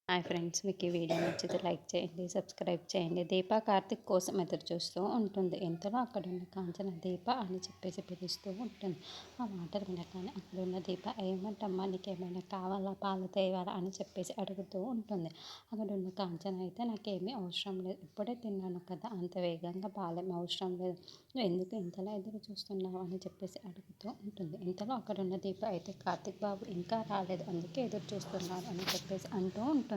Hi friends, మీకు ఈ video నచ్చితే లైక్ చేయండి, సబ్స్క్రైబ్ చేయండి. దీప కార్తిక్ కోసం ఎదురు చూస్తూ ఉంటుంది. ఇంతలో అక్కడున్న కాంచన దీప అని చెప్పేసి పిలుస్తూ ఉంటుంది. ఆ మాటలు వినగానే అక్కడున్న దీప ఏమంటమ్మా, నీకేమైనా కావాలా, పాలు తేవాలా అని చెప్పేసి అడుగుతూ ఉంటుంది. అక్కడున్న కాంచన అయితే నాకేమీ అవసరం లేదు, ఇప్పుడే తిన్నాను కదా, అంత వేగంగా పాలేం అవసరం లేదు, నువ్వు ఎందుకు ఇంతలా ఎదురు చూస్తున్నావు అని చెప్పేసి అడుగుతూ ఉంటుంది. ఇంతలో అక్కడున్న దీప అయితే కార్తిక్ బాబు ఇంకా రాలేదు, అందుకే ఎదురు చూస్తున్నాను అని చెప్పేసి అంటూ ఉంటుంది.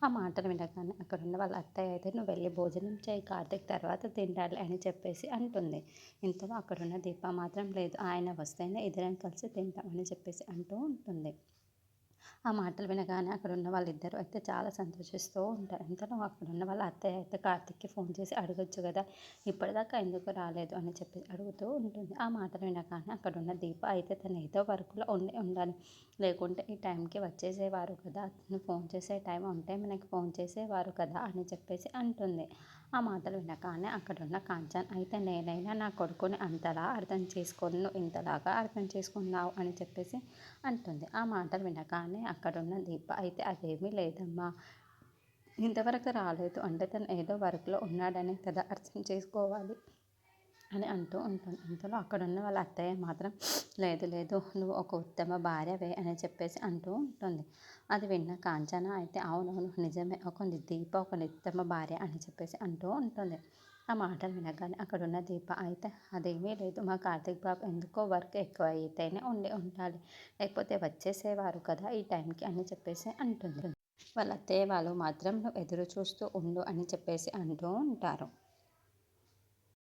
ఆ మాటలు వినగానే అక్కడున్న వాళ్ళ అత్తయ్య అయితే నువ్వు వెళ్ళి భోజనం చేయి, కార్తీక్ తర్వాత తింటాడులే అని చెప్పేసి అంటుంది. ఇంతలో అక్కడున్న దీప మాత్రం లేదు, ఆయన వస్తేనే ఇద్దరం కలిసి తింటామని చెప్పేసి అంటూ ఉంటుంది. ఆ మాటలు వినగానే అక్కడున్న వాళ్ళిద్దరూ అయితే చాలా సంతోషిస్తూ ఉంటారు. ఇంతలో అక్కడున్న వాళ్ళ అత్తయ్య అయితే కార్తీక్‌కి ఫోన్ చేసి అడగొచ్చు కదా, ఇప్పటిదాకా ఎందుకు రాలేదు అని చెప్పి అడుగుతూ ఉంటుంది. ఆ మాటలు వినగానే అక్కడున్న దీప అయితే తను ఏదో వర్క్‌లో ఉండాలి, లేకుంటే ఈ టైంకి వచ్చేసేవారు కదా, నువ్వు ఫోన్ చేసే టైం ఉంటే మనకి ఫోన్ చేసేవారు కదా అని చెప్పేసి అంటుంది. ఆ మాటలు వినగానే అక్కడున్న కాంచన్ అయితే నేనైనా నా కొడుకుని అంతలా అర్థం చేసుకోను, నువ్వు ఇంతలాగా అర్థం చేసుకున్నావు అని చెప్పేసి అంటుంది. ఆ మాటలు వినగానే అక్కడున్న దీప అయితే అదేమీ లేదమ్మా, ఇంతవరకు రాలేదు అంటే తను ఏదో వర్క్‌లో ఉన్నాడనే కదా అర్థం చేసుకోవాలి అని అంటూ ఉంటుంది. ఇంతలో అక్కడున్న వాళ్ళ అత్తయ్య మాత్రం లేదు లేదు, నువ్వు ఒక ఉత్తమ భార్యవే అని చెప్పేసి అంటూ ఉంటుంది. అది విన్న కాంచన అయితే అవునవును నిజమే, ఒక దీప ఒక ఉత్తమ భార్య అని చెప్పేసి అంటూ ఉంటుంది. ఆ మాటలు వినగానే అక్కడున్న దీప అయితే అదేమీ లేదు, మా కార్తీక్ బాబు ఎందుకో వర్క్ ఎక్కువ అయితేనే ఉండాలి, లేకపోతే వచ్చేసేవారు కదా ఈ టైంకి అని చెప్పేసి అంటుంది. వాళ్ళ అత్తయ్య వాళ్ళు మాత్రం నువ్వు ఎదురు చూస్తూ ఉండు అని చెప్పేసి అంటూ ఉంటారు.